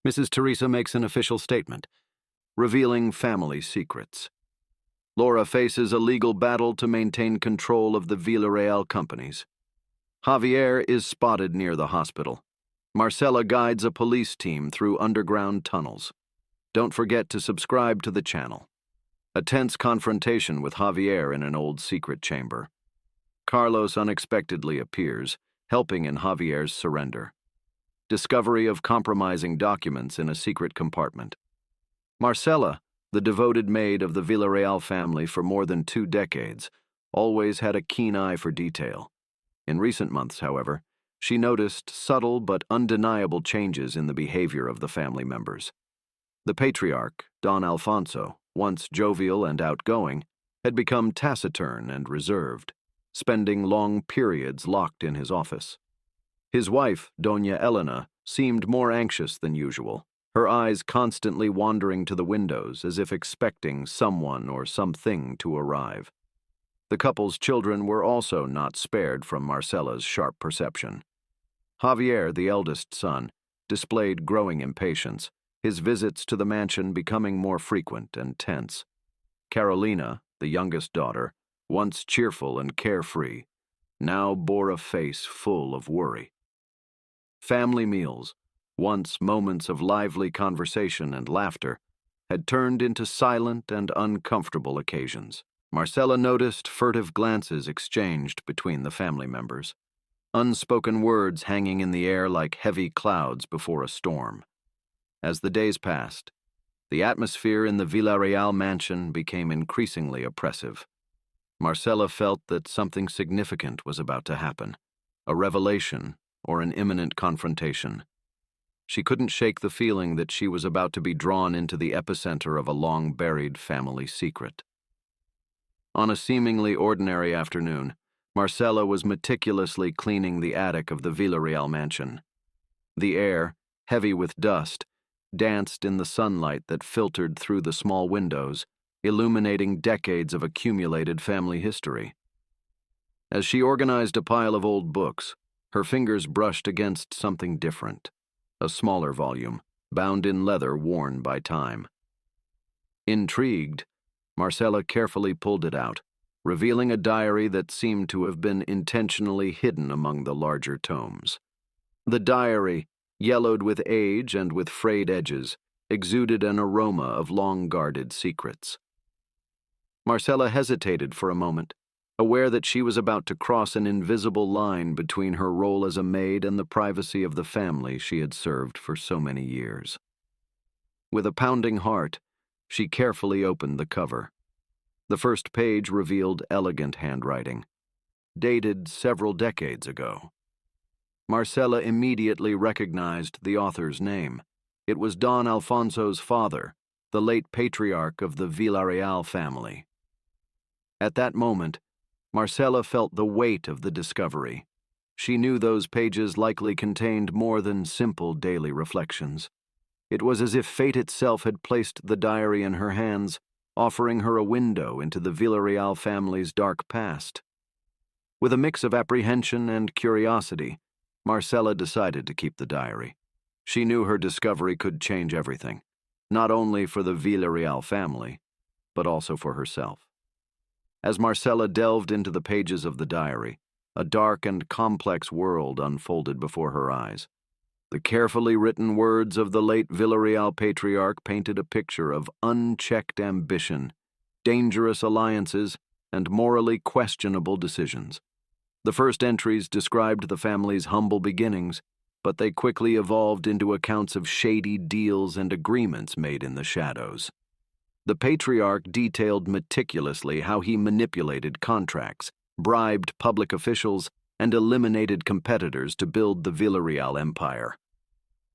Mrs. Teresa makes an official statement, revealing family secrets. Laura faces a legal battle to maintain control of the Villarreal companies. Javier is spotted near the hospital. Marcella guides a police team through underground tunnels. Don't forget to subscribe to the channel. A tense confrontation with Javier in an old secret chamber. Carlos unexpectedly appears, helping in Javier's surrender. Discovery of compromising documents in a secret compartment. Marcella, the devoted maid of the Villarreal family for more than 2 decades, always had a keen eye for detail. In recent months, however, she noticed subtle but undeniable changes in the behavior of the family members. The patriarch, Don Alfonso, once jovial and outgoing, had become taciturn and reserved, spending long periods locked in his office. His wife, Doña Elena, seemed more anxious than usual, her eyes constantly wandering to the windows as if expecting someone or something to arrive. The couple's children were also not spared from Marcella's sharp perception. Javier, the eldest son, displayed growing impatience, his visits to the mansion becoming more frequent and tense. Carolina, the youngest daughter, once cheerful and carefree, now bore a face full of worry. Family meals, once moments of lively conversation and laughter, had turned into silent and uncomfortable occasions. Marcella noticed furtive glances exchanged between the family members, unspoken words hanging in the air like heavy clouds before a storm. As the days passed, the atmosphere in the Villarreal mansion became increasingly oppressive. Marcella felt that something significant was about to happen, a revelation or an imminent confrontation. She couldn't shake the feeling that she was about to be drawn into the epicenter of a long-buried family secret. On a seemingly ordinary afternoon, Marcella was meticulously cleaning the attic of the Villarreal mansion. The air, heavy with dust, danced in the sunlight that filtered through the small windows, illuminating decades of accumulated family history. As she organized a pile of old books, her fingers brushed against something different, a smaller volume, bound in leather worn by time. Intrigued, Marcella carefully pulled it out, revealing a diary that seemed to have been intentionally hidden among the larger tomes. The diary, yellowed with age and with frayed edges, exuded an aroma of long-guarded secrets. Marcella hesitated for a moment, aware that she was about to cross an invisible line between her role as a maid and the privacy of the family she had served for so many years. With a pounding heart, she carefully opened the cover. The first page revealed elegant handwriting, dated several decades ago. Marcella immediately recognized the author's name. It was Don Alfonso's father, the late patriarch of the Villarreal family. At that moment, Marcella felt the weight of the discovery. She knew those pages likely contained more than simple daily reflections. It was as if fate itself had placed the diary in her hands, offering her a window into the Villarreal family's dark past. With a mix of apprehension and curiosity, Marcella decided to keep the diary. She knew her discovery could change everything, not only for the Villarreal family, but also for herself. As Marcella delved into the pages of the diary, a dark and complex world unfolded before her eyes. The carefully written words of the late Villarreal patriarch painted a picture of unchecked ambition, dangerous alliances, and morally questionable decisions. The first entries described the family's humble beginnings, but they quickly evolved into accounts of shady deals and agreements made in the shadows. The patriarch detailed meticulously how he manipulated contracts, bribed public officials, and eliminated competitors to build the Villarreal empire.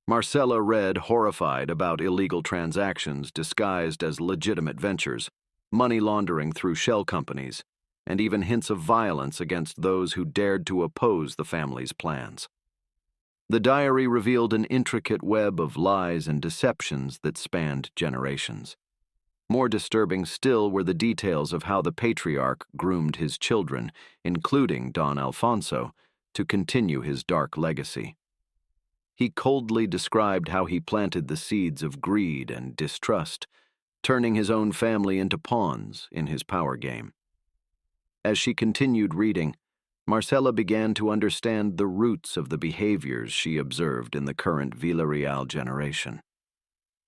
Marcella read horrified about illegal transactions disguised as legitimate ventures, money laundering through shell companies, and even hints of violence against those who dared to oppose the family's plans. The diary revealed an intricate web of lies and deceptions that spanned generations. More disturbing still were the details of how the patriarch groomed his children, including Don Alfonso, to continue his dark legacy. He coldly described how he planted the seeds of greed and distrust, turning his own family into pawns in his power game. As she continued reading, Marcella began to understand the roots of the behaviors she observed in the current Villarreal generation.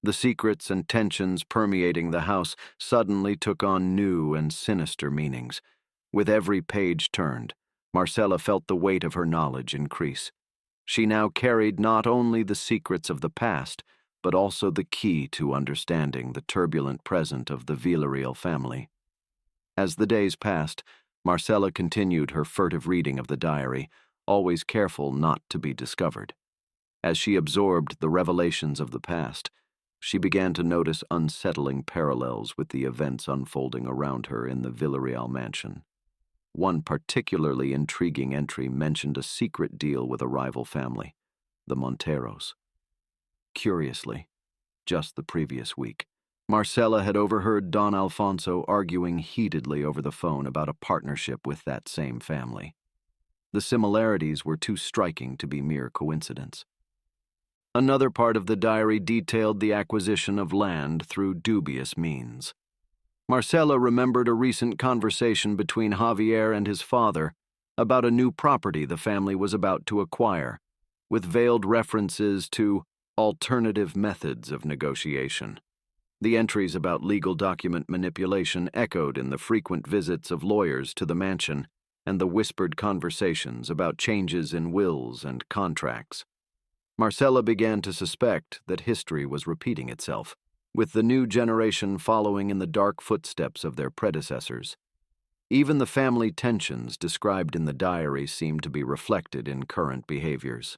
The secrets and tensions permeating the house suddenly took on new and sinister meanings. With every page turned, Marcella felt the weight of her knowledge increase. She now carried not only the secrets of the past, but also the key to understanding the turbulent present of the Villarreal family. As the days passed, Marcella continued her furtive reading of the diary, always careful not to be discovered. As she absorbed the revelations of the past, she began to notice unsettling parallels with the events unfolding around her in the Villarreal mansion. One particularly intriguing entry mentioned a secret deal with a rival family, the Monteros. Curiously, just the previous week, Marcella had overheard Don Alfonso arguing heatedly over the phone about a partnership with that same family. The similarities were too striking to be mere coincidence. Another part of the diary detailed the acquisition of land through dubious means. Marcella remembered a recent conversation between Javier and his father about a new property the family was about to acquire, with veiled references to alternative methods of negotiation. The entries about legal document manipulation echoed in the frequent visits of lawyers to the mansion and the whispered conversations about changes in wills and contracts. Marcella began to suspect that history was repeating itself, with the new generation following in the dark footsteps of their predecessors. Even the family tensions described in the diary seemed to be reflected in current behaviors.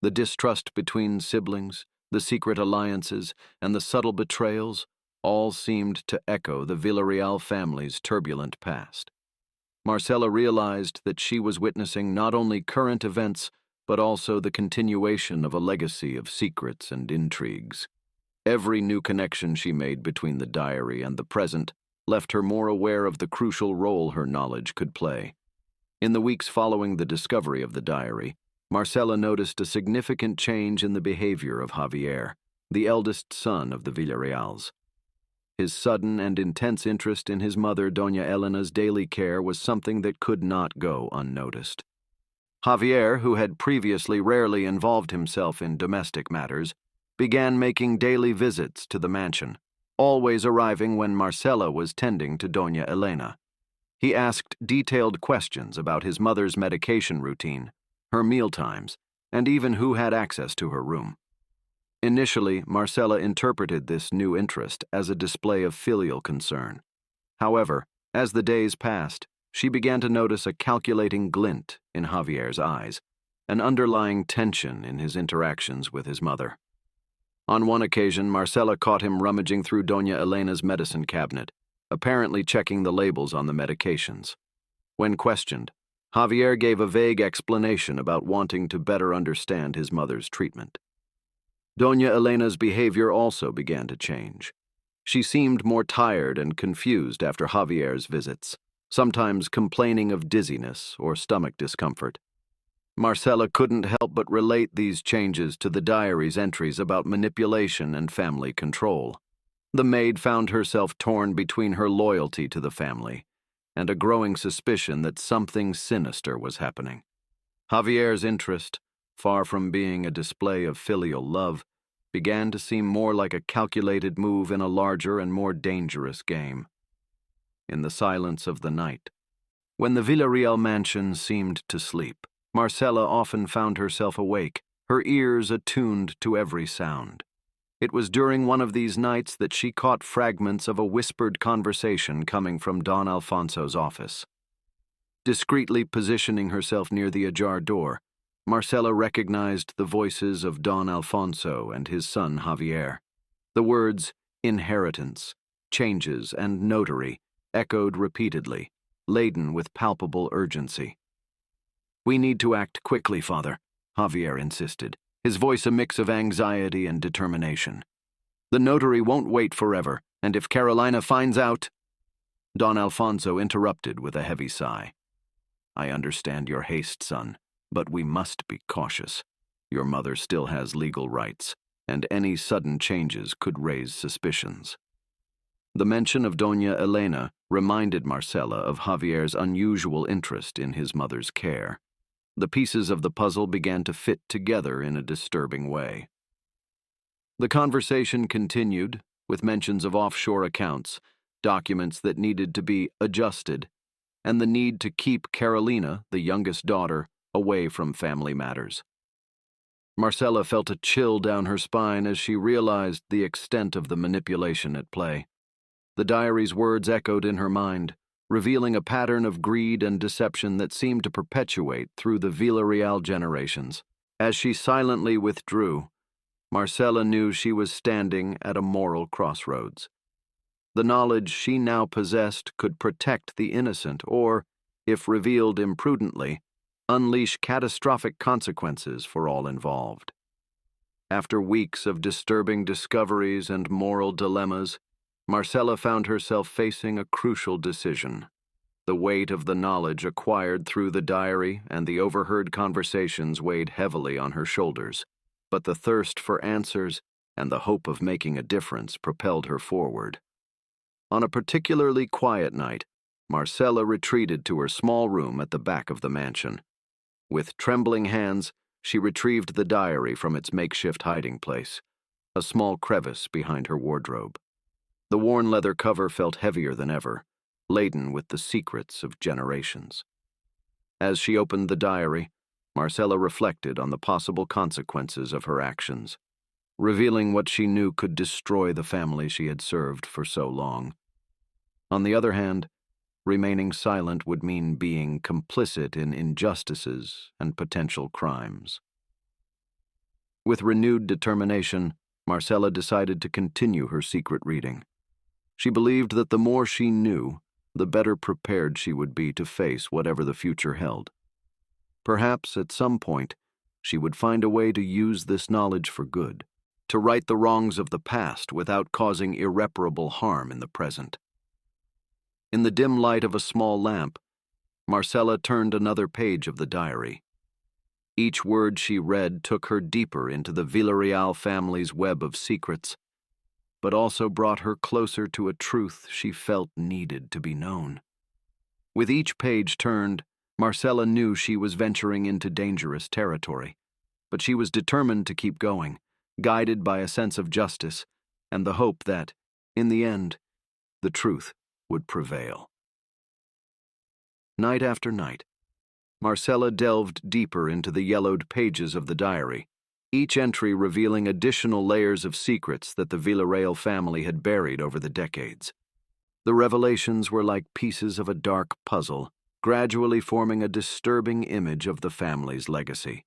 The distrust between siblings, the secret alliances, and the subtle betrayals all seemed to echo the Villarreal family's turbulent past. Marcella realized that she was witnessing not only current events, but also the continuation of a legacy of secrets and intrigues. Every new connection she made between the diary and the present left her more aware of the crucial role her knowledge could play. In the weeks following the discovery of the diary, Marcella noticed a significant change in the behavior of Javier, the eldest son of the Villarreals. His sudden and intense interest in his mother, Doña Elena's daily care, was something that could not go unnoticed. Javier, who had previously rarely involved himself in domestic matters, began making daily visits to the mansion, always arriving when Marcella was tending to Doña Elena. He asked detailed questions about his mother's medication routine, her mealtimes, and even who had access to her room. Initially, Marcella interpreted this new interest as a display of filial concern. However, as the days passed, she began to notice a calculating glint in Javier's eyes, an underlying tension in his interactions with his mother. On one occasion, Marcella caught him rummaging through Doña Elena's medicine cabinet, apparently checking the labels on the medications. When questioned, Javier gave a vague explanation about wanting to better understand his mother's treatment. Doña Elena's behavior also began to change. She seemed more tired and confused after Javier's visits, sometimes complaining of dizziness or stomach discomfort. Marcella couldn't help but relate these changes to the diary's entries about manipulation and family control. The maid found herself torn between her loyalty to the family and a growing suspicion that something sinister was happening. Javier's interest, far from being a display of filial love, began to seem more like a calculated move in a larger and more dangerous game. In the silence of the night, when the Villarreal mansion seemed to sleep, Marcella often found herself awake, her ears attuned to every sound. It was during one of these nights that she caught fragments of a whispered conversation coming from Don Alfonso's office. Discreetly positioning herself near the ajar door, Marcella recognized the voices of Don Alfonso and his son Javier. The words inheritance, changes, and notary echoed repeatedly, laden with palpable urgency. "We need to act quickly, Father," Javier insisted, his voice a mix of anxiety and determination. "The notary won't wait forever, and if Carolina finds out—" Don Alfonso interrupted with a heavy sigh. "I understand your haste, son, but we must be cautious. Your mother still has legal rights, and any sudden changes could raise suspicions. The mention of Doña Elena reminded Marcela of Javier's unusual interest in his mother's care. The pieces of the puzzle began to fit together in a disturbing way. The conversation continued, with mentions of offshore accounts, documents that needed to be adjusted, and the need to keep Carolina, the youngest daughter, away from family matters. Marcela felt a chill down her spine as she realized the extent of the manipulation at play. The diary's words echoed in her mind, revealing a pattern of greed and deception that seemed to perpetuate through the Villarreal generations. As she silently withdrew, Marcela knew she was standing at a moral crossroads. The knowledge she now possessed could protect the innocent or, if revealed imprudently, unleash catastrophic consequences for all involved. After weeks of disturbing discoveries and moral dilemmas, Marcela found herself facing a crucial decision. The weight of the knowledge acquired through the diary and the overheard conversations weighed heavily on her shoulders, but the thirst for answers and the hope of making a difference propelled her forward. On a particularly quiet night, Marcela retreated to her small room at the back of the mansion. With trembling hands, she retrieved the diary from its makeshift hiding place, a small crevice behind her wardrobe. The worn leather cover felt heavier than ever, laden with the secrets of generations. As she opened the diary, Marcela reflected on the possible consequences of her actions, revealing what she knew could destroy the family she had served for so long. On the other hand, remaining silent would mean being complicit in injustices and potential crimes. With renewed determination, Marcela decided to continue her secret reading. She believed that the more she knew, the better prepared she would be to face whatever the future held. Perhaps, at some point, she would find a way to use this knowledge for good, to right the wrongs of the past without causing irreparable harm in the present. In the dim light of a small lamp, Marcela turned another page of the diary. Each word she read took her deeper into the Villarreal family's web of secrets, but also brought her closer to a truth she felt needed to be known. With each page turned, Marcela knew she was venturing into dangerous territory, but she was determined to keep going, guided by a sense of justice and the hope that, in the end, the truth would prevail. Night after night, Marcela delved deeper into the yellowed pages of the diary, each entry revealing additional layers of secrets that the Villarreal family had buried over the decades. The revelations were like pieces of a dark puzzle, gradually forming a disturbing image of the family's legacy.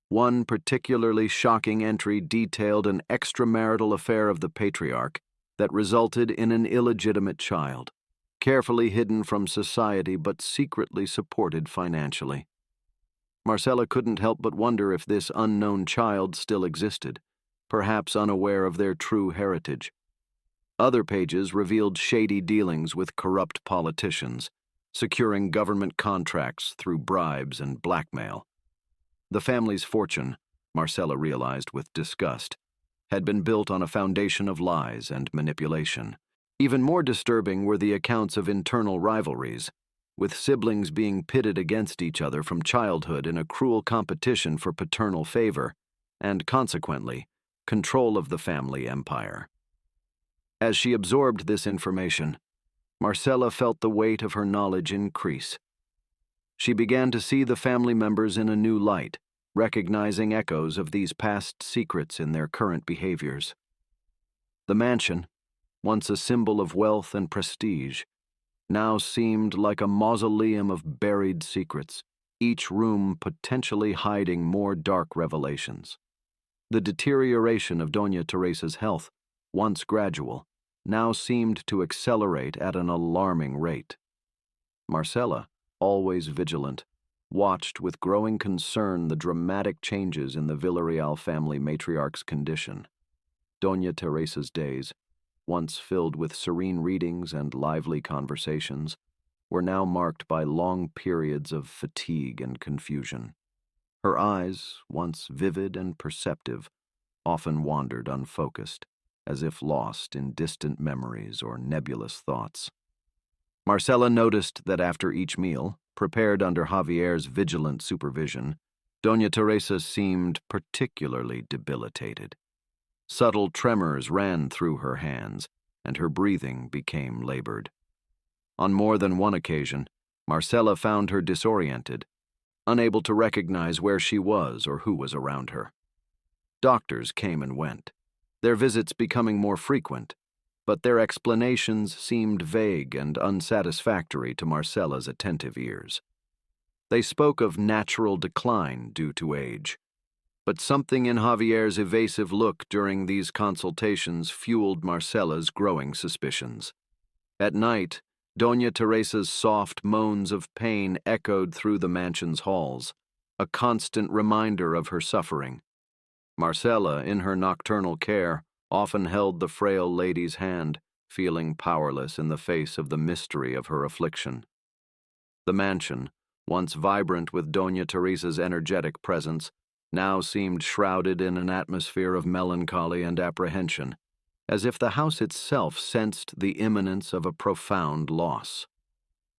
One particularly shocking entry detailed an extramarital affair of the patriarch that resulted in an illegitimate child, carefully hidden from society but secretly supported financially. Marcela couldn't help but wonder if this unknown child still existed, perhaps unaware of their true heritage. Other pages revealed shady dealings with corrupt politicians, securing government contracts through bribes and blackmail. The family's fortune, Marcela realized with disgust, had been built on a foundation of lies and manipulation. Even more disturbing were the accounts of internal rivalries, with siblings being pitted against each other from childhood in a cruel competition for paternal favor, and consequently, control of the family empire. As she absorbed this information, Marcela felt the weight of her knowledge increase. She began to see the family members in a new light, recognizing echoes of these past secrets in their current behaviors. The mansion, once a symbol of wealth and prestige, now seemed like a mausoleum of buried secrets, each room potentially hiding more dark revelations. The deterioration of Doña Teresa's health, once gradual, now seemed to accelerate at an alarming rate. Marcela, always vigilant, watched with growing concern the dramatic changes in the Villarreal family matriarch's condition. Doña Teresa's days, once filled with serene readings and lively conversations, were now marked by long periods of fatigue and confusion. Her eyes, once vivid and perceptive, often wandered unfocused, as if lost in distant memories or nebulous thoughts. Marcella noticed that after each meal, prepared under Javier's vigilant supervision, Doña Teresa seemed particularly debilitated. Subtle tremors ran through her hands, and her breathing became labored. On more than one occasion, Marcella found her disoriented, unable to recognize where she was or who was around her. Doctors came and went, their visits becoming more frequent, but their explanations seemed vague and unsatisfactory to Marcella's attentive ears. They spoke of natural decline due to age, but something in Javier's evasive look during these consultations fueled Marcella's growing suspicions. At night, Doña Teresa's soft moans of pain echoed through the mansion's halls, a constant reminder of her suffering. Marcella, in her nocturnal care, often held the frail lady's hand, feeling powerless in the face of the mystery of her affliction. The mansion, once vibrant with Doña Teresa's energetic presence, now seemed shrouded in an atmosphere of melancholy and apprehension, as if the house itself sensed the imminence of a profound loss.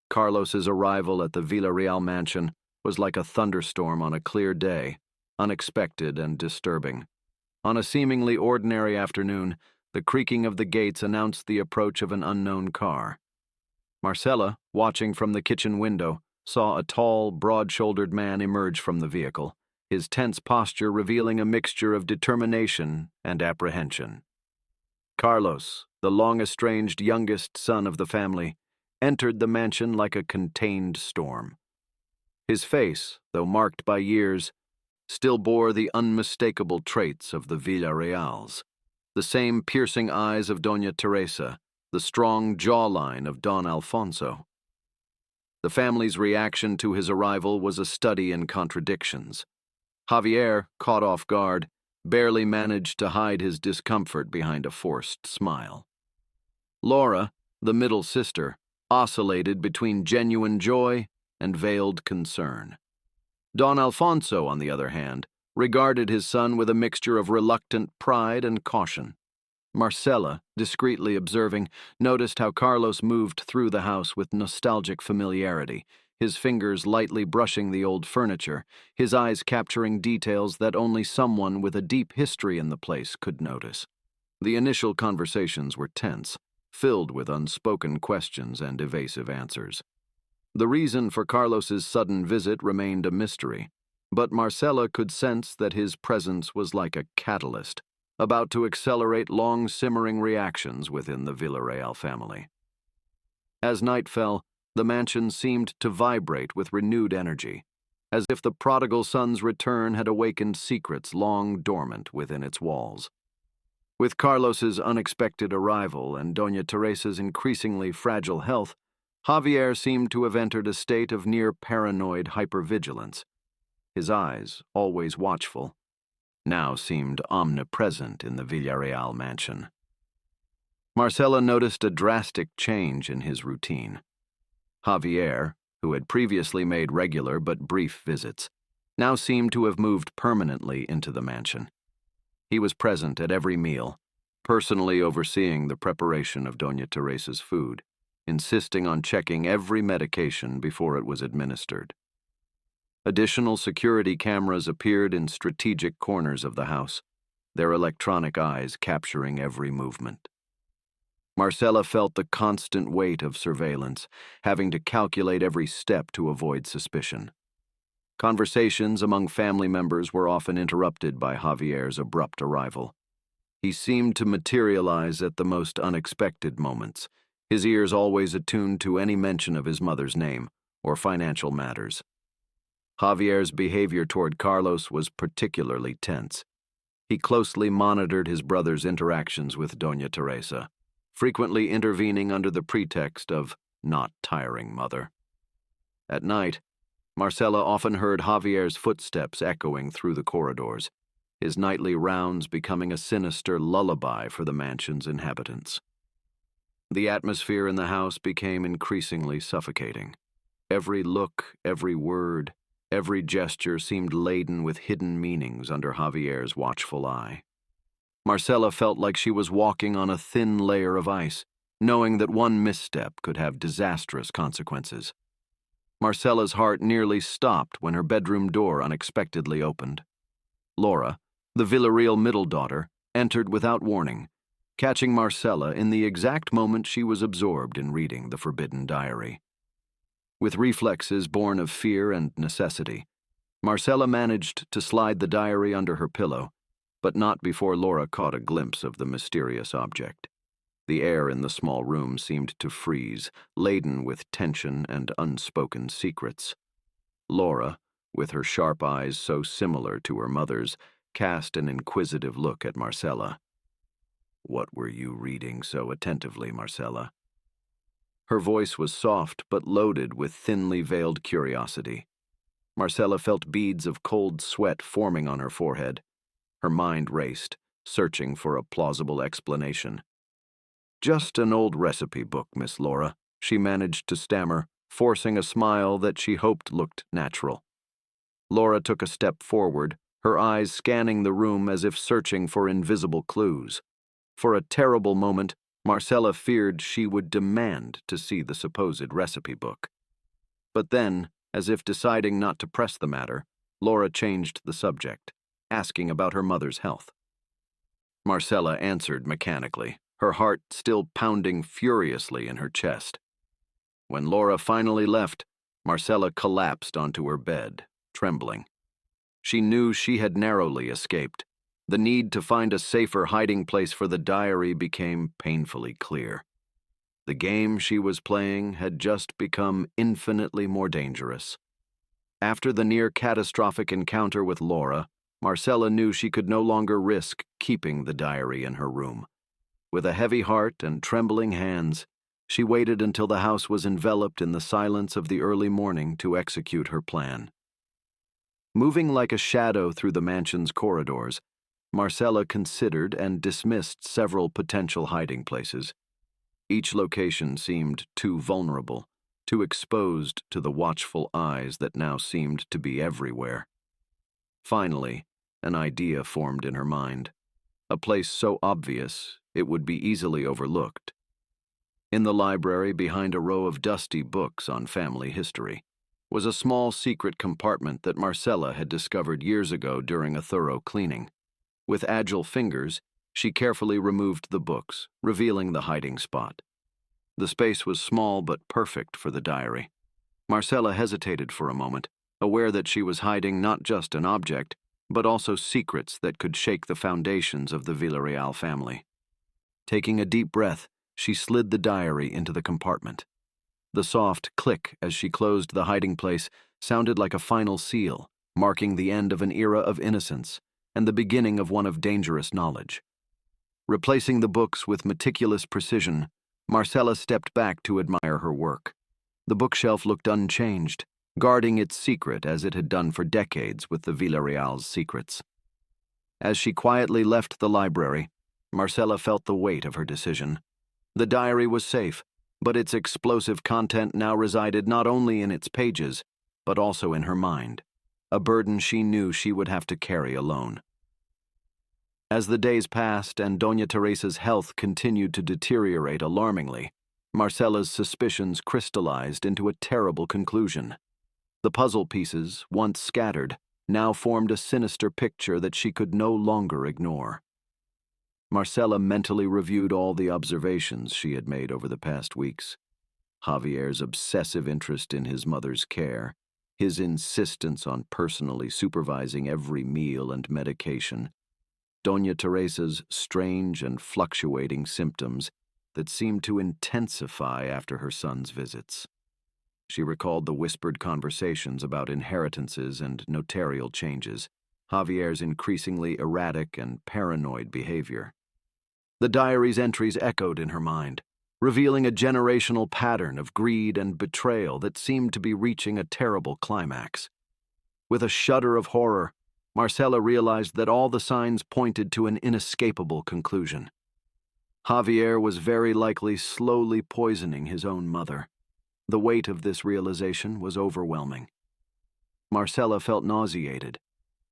Carlos's arrival at the Villarreal mansion was like a thunderstorm on a clear day, unexpected and disturbing. On a seemingly ordinary afternoon, the creaking of the gates announced the approach of an unknown car. Marcella, watching from the kitchen window, saw a tall, broad-shouldered man emerge from the vehicle, his tense posture revealing a mixture of determination and apprehension. Carlos, the long-estranged youngest son of the family, entered the mansion like a contained storm. His face, though marked by years, still bore the unmistakable traits of the Villarreals, the same piercing eyes of Doña Teresa, the strong jawline of Don Alfonso. The family's reaction to his arrival was a study in contradictions. Javier, caught off guard, barely managed to hide his discomfort behind a forced smile. Laura, the middle sister, oscillated between genuine joy and veiled concern. Don Alfonso, on the other hand, regarded his son with a mixture of reluctant pride and caution. Marcella, discreetly observing, noticed how Carlos moved through the house with nostalgic familiarity, his fingers lightly brushing the old furniture, his eyes capturing details that only someone with a deep history in the place could notice. The initial conversations were tense, filled with unspoken questions and evasive answers. The reason for Carlos's sudden visit remained a mystery, but Marcella could sense that his presence was like a catalyst, about to accelerate long-simmering reactions within the Villarreal family. As night fell, the mansion seemed to vibrate with renewed energy, as if the prodigal son's return had awakened secrets long dormant within its walls. With Carlos's unexpected arrival and Doña Teresa's increasingly fragile health, Javier seemed to have entered a state of near-paranoid hypervigilance. His eyes, always watchful, now seemed omnipresent in the Villarreal mansion. Marcella noticed a drastic change in his routine. Javier, who had previously made regular but brief visits, now seemed to have moved permanently into the mansion. He was present at every meal, personally overseeing the preparation of Doña Teresa's food, insisting on checking every medication before it was administered. Additional security cameras appeared in strategic corners of the house, their electronic eyes capturing every movement. Marcella felt the constant weight of surveillance, having to calculate every step to avoid suspicion. Conversations among family members were often interrupted by Javier's abrupt arrival. He seemed to materialize at the most unexpected moments, his ears always attuned to any mention of his mother's name or financial matters. Javier's behavior toward Carlos was particularly tense. He closely monitored his brother's interactions with Doña Teresa, frequently intervening under the pretext of not tiring mother. At night, Marcella often heard Javier's footsteps echoing through the corridors, his nightly rounds becoming a sinister lullaby for the mansion's inhabitants. The atmosphere in the house became increasingly suffocating. Every look, every word, Every gesture seemed laden with hidden meanings under Javier's watchful eye. Marcella felt like she was walking on a thin layer of ice, knowing that one misstep could have disastrous consequences. Marcella's heart nearly stopped when her bedroom door unexpectedly opened. Laura, the Villarreal middle daughter, entered without warning, catching Marcella in the exact moment she was absorbed in reading the forbidden diary. With reflexes born of fear and necessity, Marcella managed to slide the diary under her pillow, but not before Laura caught a glimpse of the mysterious object. The air in the small room seemed to freeze, laden with tension and unspoken secrets. Laura, with her sharp eyes so similar to her mother's, cast an inquisitive look at Marcella. "What were you reading so attentively, Marcella?" Her voice was soft but loaded with thinly veiled curiosity. Marcella felt beads of cold sweat forming on her forehead. Her mind raced, searching for a plausible explanation. "Just an old recipe book, Miss Laura," she managed to stammer, forcing a smile that she hoped looked natural. Laura took a step forward, her eyes scanning the room as if searching for invisible clues. For a terrible moment, Marcella feared she would demand to see the supposed recipe book. But then, as if deciding not to press the matter, Laura changed the subject, asking about her mother's health. Marcella answered mechanically, her heart still pounding furiously in her chest. When Laura finally left, Marcella collapsed onto her bed, trembling. She knew she had narrowly escaped. The need to find a safer hiding place for the diary became painfully clear. The game she was playing had just become infinitely more dangerous. After the near-catastrophic encounter with Laura, Marcella knew she could no longer risk keeping the diary in her room. With a heavy heart and trembling hands, she waited until the house was enveloped in the silence of the early morning to execute her plan. Moving like a shadow through the mansion's corridors, Marcella considered and dismissed several potential hiding places. Each location seemed too vulnerable, too exposed to the watchful eyes that now seemed to be everywhere. Finally, an idea formed in her mind, a place so obvious it would be easily overlooked. In the library, behind a row of dusty books on family history, was a small secret compartment that Marcella had discovered years ago during a thorough cleaning. With agile fingers, she carefully removed the books, revealing the hiding spot. The space was small but perfect for the diary. Marcella hesitated for a moment, aware that she was hiding not just an object, but also secrets that could shake the foundations of the Villarreal family. Taking a deep breath, she slid the diary into the compartment. The soft click as she closed the hiding place sounded like a final seal, marking the end of an era of innocence and the beginning of one of dangerous knowledge. Replacing the books with meticulous precision, Marcella stepped back to admire her work. The bookshelf looked unchanged, guarding its secret as it had done for decades with the Villarreal's secrets. As she quietly left the library, Marcella felt the weight of her decision. The diary was safe, but its explosive content now resided not only in its pages, but also in her mind, a burden she knew she would have to carry alone. As the days passed and Doña Teresa's health continued to deteriorate alarmingly, Marcella's suspicions crystallized into a terrible conclusion. The puzzle pieces, once scattered, now formed a sinister picture that she could no longer ignore. Marcella mentally reviewed all the observations she had made over the past weeks. Javier's obsessive interest in his mother's care, his insistence on personally supervising every meal and medication, Doña Teresa's strange and fluctuating symptoms that seemed to intensify after her son's visits. She recalled the whispered conversations about inheritances and notarial changes, Javier's increasingly erratic and paranoid behavior. The diary's entries echoed in her mind, revealing a generational pattern of greed and betrayal that seemed to be reaching a terrible climax. With a shudder of horror, Marcella realized that all the signs pointed to an inescapable conclusion. Javier was very likely slowly poisoning his own mother. The weight of this realization was overwhelming. Marcella felt nauseated,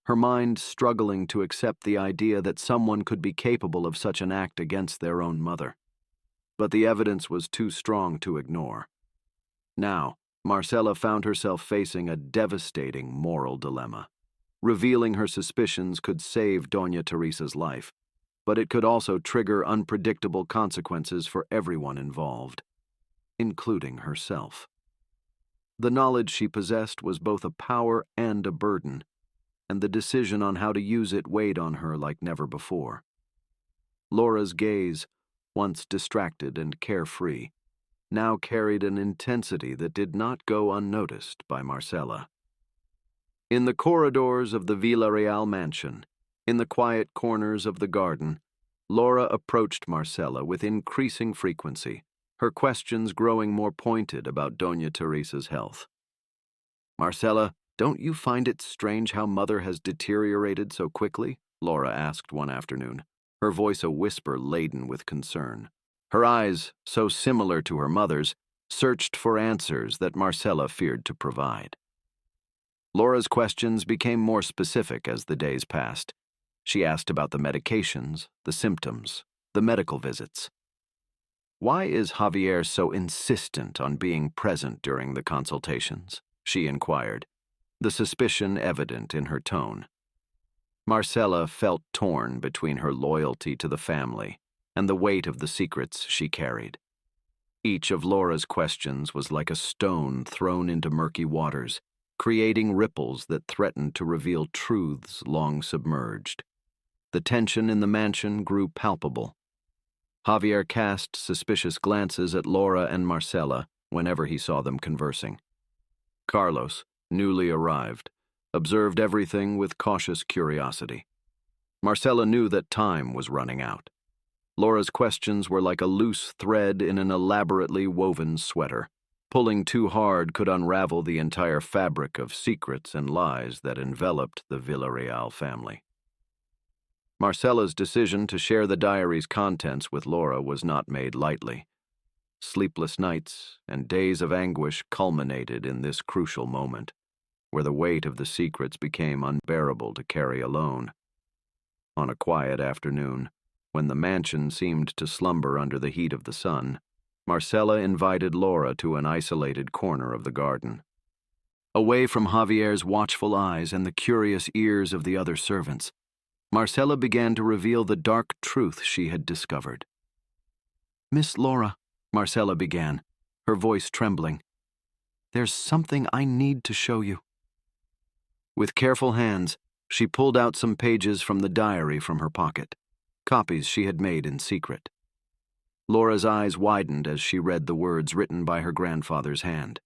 her mind struggling to accept the idea that someone could be capable of such an act against their own mother. But the evidence was too strong to ignore. Now, Marcella found herself facing a devastating moral dilemma. Revealing her suspicions could save Doña Teresa's life, but it could also trigger unpredictable consequences for everyone involved, including herself. The knowledge she possessed was both a power and a burden, and the decision on how to use it weighed on her like never before. Laura's gaze, once distracted and carefree, now carried an intensity that did not go unnoticed by Marcella. In the corridors of the Villarreal mansion, in the quiet corners of the garden, Laura approached Marcella with increasing frequency, her questions growing more pointed about Doña Teresa's health. "Marcella, don't you find it strange how Mother has deteriorated so quickly?" Laura asked one afternoon, her voice a whisper laden with concern. Her eyes, so similar to her mother's, searched for answers that Marcella feared to provide. Laura's questions became more specific as the days passed. She asked about the medications, the symptoms, the medical visits. "Why is Javier so insistent on being present during the consultations?" she inquired, the suspicion evident in her tone. Marcella felt torn between her loyalty to the family and the weight of the secrets she carried. Each of Laura's questions was like a stone thrown into murky waters, creating ripples that threatened to reveal truths long submerged. The tension in the mansion grew palpable. Javier cast suspicious glances at Laura and Marcella whenever he saw them conversing. Carlos, newly arrived, observed everything with cautious curiosity. Marcella knew that time was running out. Laura's questions were like a loose thread in an elaborately woven sweater. Pulling too hard could unravel the entire fabric of secrets and lies that enveloped the Villarreal family. Marcella's decision to share the diary's contents with Laura was not made lightly. Sleepless nights and days of anguish culminated in this crucial moment, where the weight of the secrets became unbearable to carry alone. On a quiet afternoon, when the mansion seemed to slumber under the heat of the sun, Marcella invited Laura to an isolated corner of the garden. Away from Javier's watchful eyes and the curious ears of the other servants, Marcella began to reveal the dark truth she had discovered. "Miss Laura," Marcella began, her voice trembling, "there's something I need to show you." With careful hands, she pulled out some pages from the diary from her pocket, copies she had made in secret. Laura's eyes widened as she read the words written by her grandfather's hand.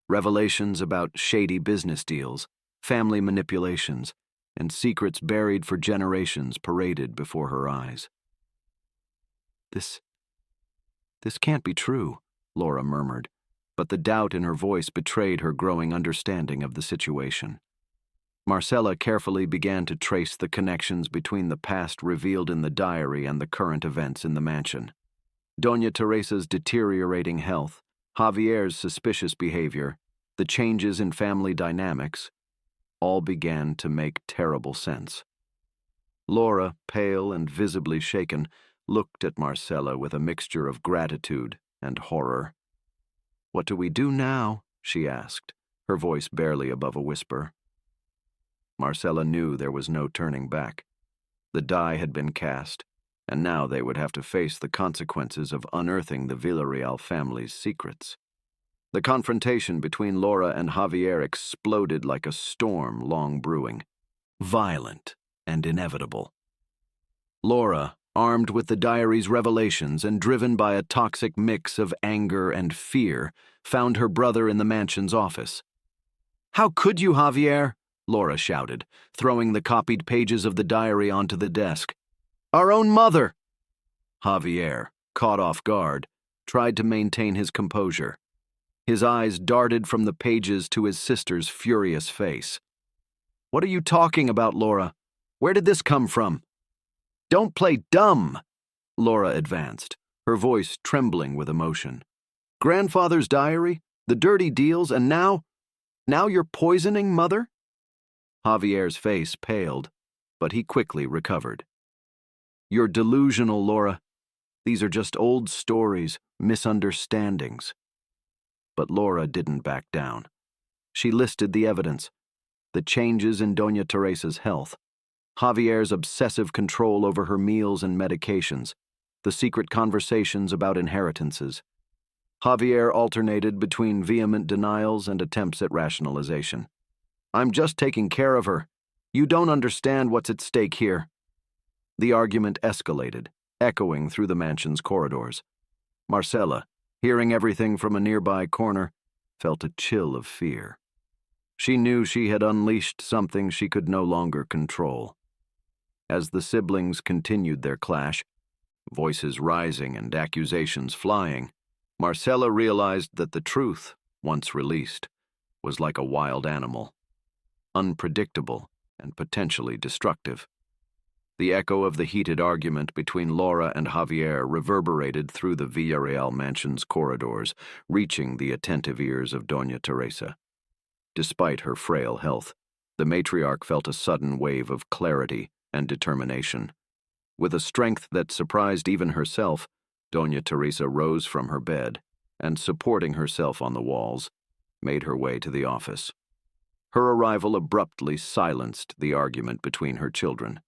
Revelations about shady business deals, family manipulations, and secrets buried for generations paraded before her eyes. This can't be true," Laura murmured, but the doubt in her voice betrayed her growing understanding of the situation. Marcella carefully began to trace the connections between the past revealed in the diary and the current events in the mansion. Doña Teresa's deteriorating health, Javier's suspicious behavior, the changes in family dynamics, all began to make terrible sense. Laura, pale and visibly shaken, looked at Marcella with a mixture of gratitude and horror. "What do we do now?" she asked, her voice barely above a whisper. Marcella knew there was no turning back. The die had been cast, and now they would have to face the consequences of unearthing the Villarreal family's secrets. The confrontation between Laura and Javier exploded like a storm long brewing, violent and inevitable. Laura, armed with the diary's revelations and driven by a toxic mix of anger and fear, found her brother in the mansion's office. "How could you, Javier?" Laura shouted, throwing the copied pages of the diary onto the desk. "Our own mother!" Javier, caught off guard, tried to maintain his composure. His eyes darted from the pages to his sister's furious face. "What are you talking about, Laura? Where did this come from?" "Don't play dumb!" Laura advanced, her voice trembling with emotion. "Grandfather's diary, the dirty deals, and now Now you're poisoning Mother? Javier's face paled, but he quickly recovered. You're delusional, Laura. These are just old stories, misunderstandings. But Laura didn't back down. She listed the evidence: the changes in Doña Teresa's health, Javier's obsessive control over her meals and medications, the secret conversations about inheritances. Javier alternated between vehement denials and attempts at rationalization. I'm just taking care of her. You don't understand what's at stake here. The argument escalated, echoing through the mansion's corridors. Marcela, hearing everything from a nearby corner, felt a chill of fear. She knew she had unleashed something she could no longer control. As the siblings continued their clash, voices rising and accusations flying, Marcela realized that the truth, once released, was like a wild animal, unpredictable and potentially destructive. The echo of the heated argument between Laura and Javier reverberated through the Villarreal mansion's corridors, reaching the attentive ears of Doña Teresa. Despite her frail health, the matriarch felt a sudden wave of clarity and determination. With a strength that surprised even herself, Doña Teresa rose from her bed and, supporting herself on the walls, made her way to the office. Her arrival abruptly silenced the argument between her children.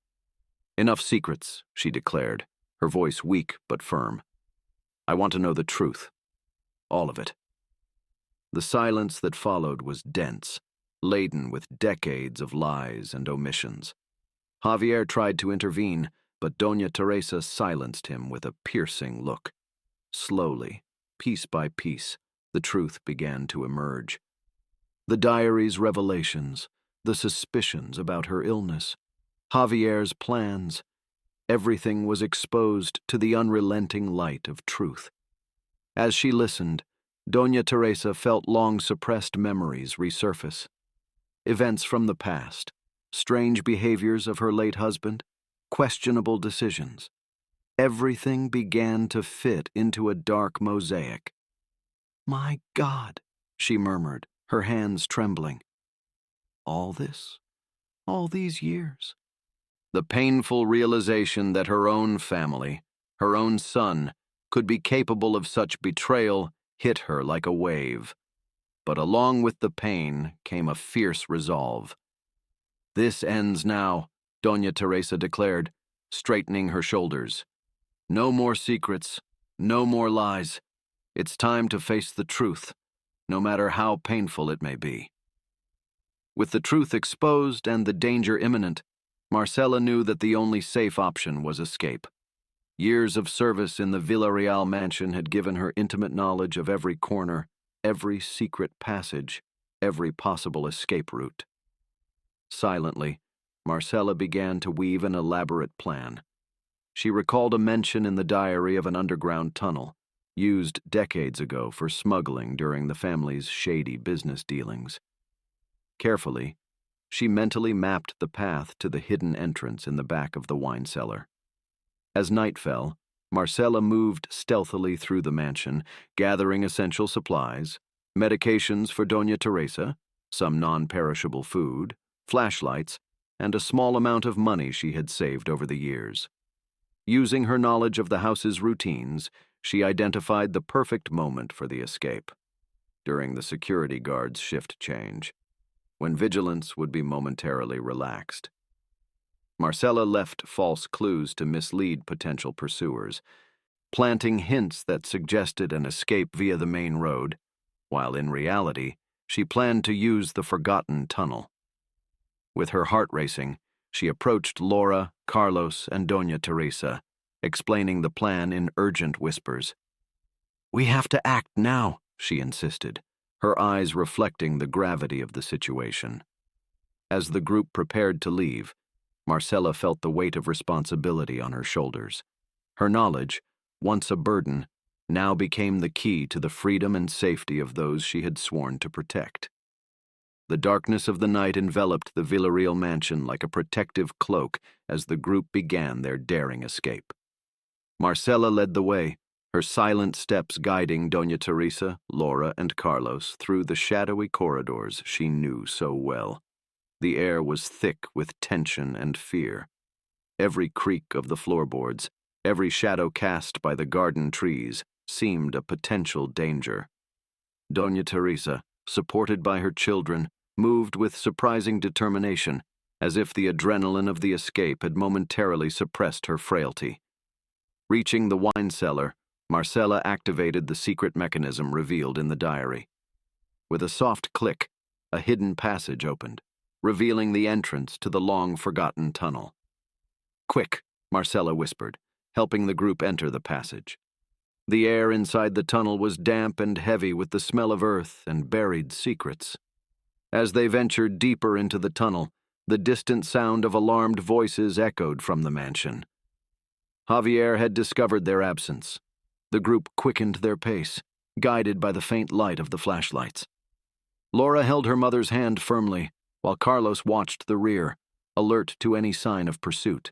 Enough secrets, she declared, her voice weak but firm. I want to know the truth. All of it. The silence that followed was dense, laden with decades of lies and omissions. Javier tried to intervene, but Doña Teresa silenced him with a piercing look. Slowly, piece by piece, the truth began to emerge. The diary's revelations, the suspicions about her illness, Javier's plans, everything was exposed to the unrelenting light of truth. As she listened, Doña Teresa felt long-suppressed memories resurface. Events from the past, strange behaviors of her late husband, questionable decisions. Everything began to fit into a dark mosaic. My God, she murmured, her hands trembling. All this? All these years? The painful realization that her own family, her own son, could be capable of such betrayal hit her like a wave. But along with the pain came a fierce resolve. This ends now, Doña Teresa declared, straightening her shoulders. No more secrets, no more lies. It's time to face the truth, no matter how painful it may be. With the truth exposed and the danger imminent, Marcela knew that the only safe option was escape. Years of service in the Villarreal mansion had given her intimate knowledge of every corner, every secret passage, every possible escape route. Silently, Marcela began to weave an elaborate plan. She recalled a mention in the diary of an underground tunnel, used decades ago for smuggling during the family's shady business dealings. Carefully, she mentally mapped the path to the hidden entrance in the back of the wine cellar. As night fell, Marcela moved stealthily through the mansion, gathering essential supplies, medications for Doña Teresa, some non-perishable food, flashlights, and a small amount of money she had saved over the years. Using her knowledge of the house's routines, she identified the perfect moment for the escape, during the security guard's shift change, when vigilance would be momentarily relaxed. Marcela left false clues to mislead potential pursuers, planting hints that suggested an escape via the main road, while in reality, she planned to use the forgotten tunnel. With her heart racing, she approached Laura, Carlos, and Doña Teresa, explaining the plan in urgent whispers. We have to act now, she insisted, her eyes reflecting the gravity of the situation. As the group prepared to leave, Marcela felt the weight of responsibility on her shoulders. Her knowledge, once a burden, now became the key to the freedom and safety of those she had sworn to protect. The darkness of the night enveloped the Villarreal mansion like a protective cloak as the group began their daring escape. Marcela led the way, her silent steps guiding Doña Teresa, Laura, and Carlos through the shadowy corridors she knew so well. The air was thick with tension and fear. Every creak of the floorboards, every shadow cast by the garden trees, seemed a potential danger. Doña Teresa, supported by her children, moved with surprising determination, as if the adrenaline of the escape had momentarily suppressed her frailty. Reaching the wine cellar, Marcella activated the secret mechanism revealed in the diary. With a soft click, a hidden passage opened, revealing the entrance to the long-forgotten tunnel. "Quick," Marcella whispered, helping the group enter the passage. The air inside the tunnel was damp and heavy with the smell of earth and buried secrets. As they ventured deeper into the tunnel, the distant sound of alarmed voices echoed from the mansion. Javier had discovered their absence. The group quickened their pace, guided by the faint light of the flashlights. Laura held her mother's hand firmly, while Carlos watched the rear, alert to any sign of pursuit.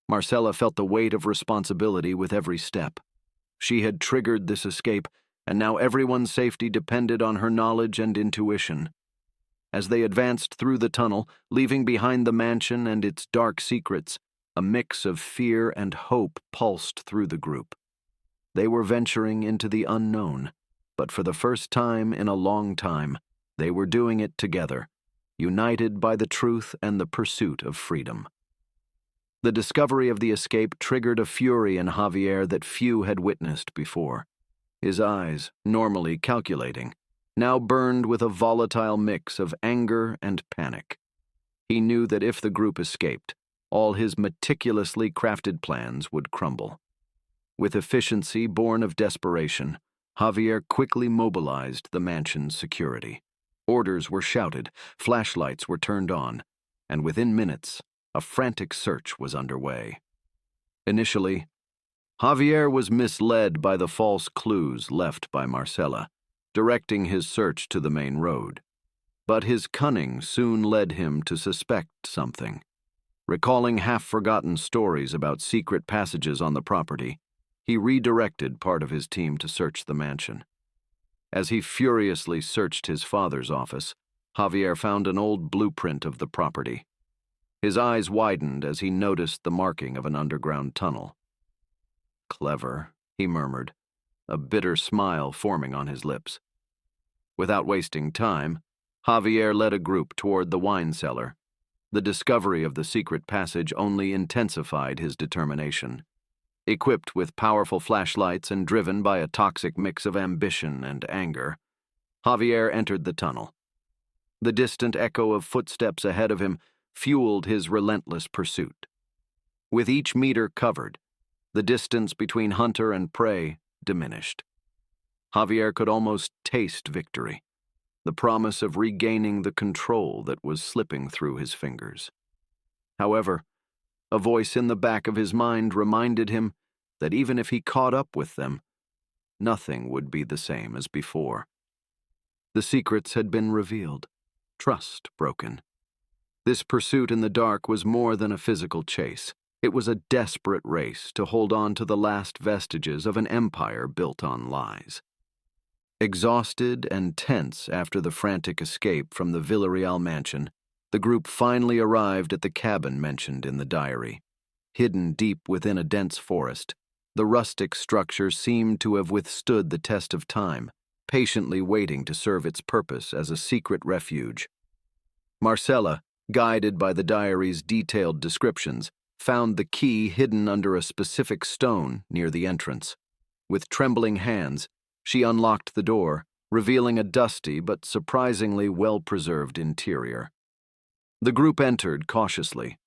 Marcella felt the weight of responsibility with every step. She had triggered this escape, and now everyone's safety depended on her knowledge and intuition. As they advanced through the tunnel, leaving behind the mansion and its dark secrets, a mix of fear and hope pulsed through the group. They were venturing into the unknown, but for the first time in a long time, they were doing it together, united by the truth and the pursuit of freedom. The discovery of the escape triggered a fury in Javier that few had witnessed before. His eyes, normally calculating, now burned with a volatile mix of anger and panic. He knew that if the group escaped, all his meticulously crafted plans would crumble. With efficiency born of desperation, Javier quickly mobilized the mansion's security. Orders were shouted, flashlights were turned on, and within minutes, a frantic search was underway. Initially, Javier was misled by the false clues left by Marcella, directing his search to the main road. But his cunning soon led him to suspect something. Recalling half-forgotten stories about secret passages on the property, he redirected part of his team to search the mansion. As he furiously searched his father's office, Javier found an old blueprint of the property. His eyes widened as he noticed the marking of an underground tunnel. "Clever," he murmured, a bitter smile forming on his lips. Without wasting time, Javier led a group toward the wine cellar. The discovery of the secret passage only intensified his determination. Equipped with powerful flashlights and driven by a toxic mix of ambition and anger, Javier entered the tunnel. The distant echo of footsteps ahead of him fueled his relentless pursuit. With each meter covered, the distance between hunter and prey diminished. Javier could almost taste victory, the promise of regaining the control that was slipping through his fingers. However, a voice in the back of his mind reminded him that even if he caught up with them, nothing would be the same as before. The secrets had been revealed, trust broken. This pursuit in the dark was more than a physical chase. It was a desperate race to hold on to the last vestiges of an empire built on lies. Exhausted and tense after the frantic escape from the Villarreal mansion, the group finally arrived at the cabin mentioned in the diary. Hidden deep within a dense forest, the rustic structure seemed to have withstood the test of time, patiently waiting to serve its purpose as a secret refuge. Marcella, guided by the diary's detailed descriptions, found the key hidden under a specific stone near the entrance. With trembling hands, she unlocked the door, revealing a dusty but surprisingly well-preserved interior. The group entered cautiously.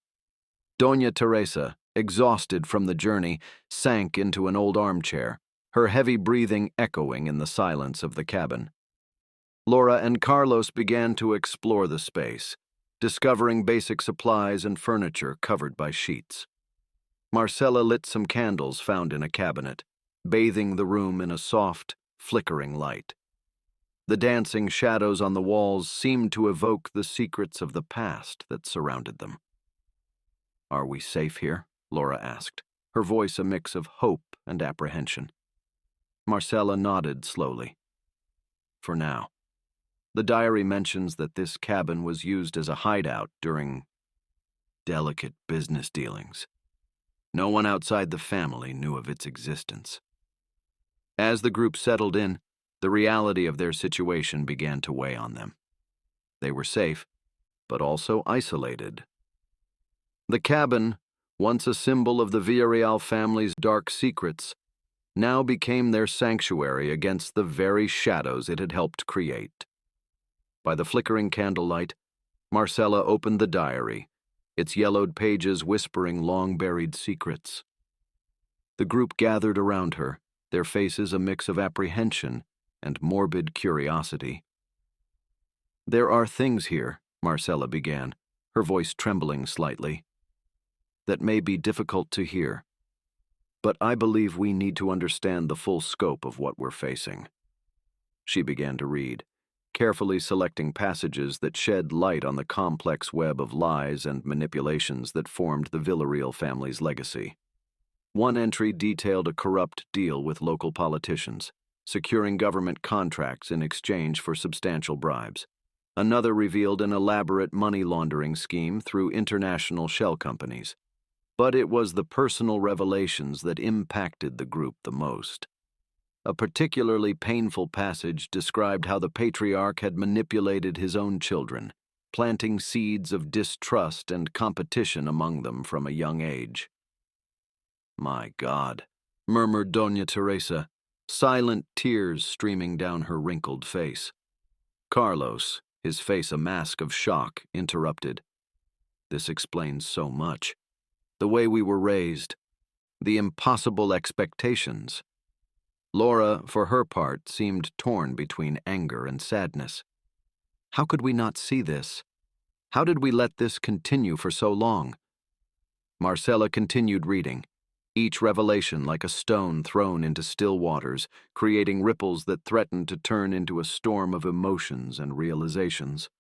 Doña Teresa, exhausted from the journey, sank into an old armchair, her heavy breathing echoing in the silence of the cabin. Laura and Carlos began to explore the space, discovering basic supplies and furniture covered by sheets. Marcella lit some candles found in a cabinet, bathing the room in a soft, flickering light. The dancing shadows on the walls seemed to evoke the secrets of the past that surrounded them. "Are we safe here?" Laura asked, her voice a mix of hope and apprehension. Marcella nodded slowly. For now. The diary mentions that this cabin was used as a hideout during delicate business dealings. No one outside the family knew of its existence. As the group settled in, the reality of their situation began to weigh on them. They were safe, but also isolated. The cabin, once a symbol of the Villarreal family's dark secrets, now became their sanctuary against the very shadows it had helped create. By the flickering candlelight, Marcella opened the diary, its yellowed pages whispering long-buried secrets. The group gathered around her, their faces a mix of apprehension and morbid curiosity. "There are things here," Marcella began, her voice trembling slightly, "that may be difficult to hear. But I believe we need to understand the full scope of what we're facing." She began to read, carefully selecting passages that shed light on the complex web of lies and manipulations that formed the Villarreal family's legacy. One entry detailed a corrupt deal with local politicians, securing government contracts in exchange for substantial bribes. Another revealed an elaborate money laundering scheme through international shell companies. But it was the personal revelations that impacted the group the most. A particularly painful passage described how the patriarch had manipulated his own children, planting seeds of distrust and competition among them from a young age. "My God," murmured Doña Teresa, silent tears streaming down her wrinkled face. Carlos, his face a mask of shock, interrupted. "This explains so much. The way we were raised, the impossible expectations." Laura, for her part, seemed torn between anger and sadness. How could we not see this? How did we let this continue for so long? Marcella continued reading, each revelation like a stone thrown into still waters, creating ripples that threatened to turn into a storm of emotions and realizations.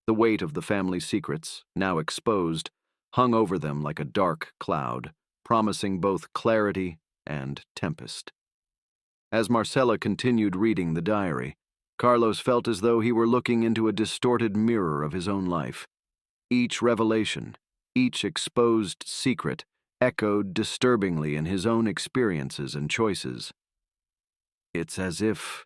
The weight of the family's secrets, now exposed, hung over them like a dark cloud, promising both clarity and tempest. As Marcella continued reading the diary, Carlos felt as though he were looking into a distorted mirror of his own life. Each revelation, each exposed secret, echoed disturbingly in his own experiences and choices. "It's as if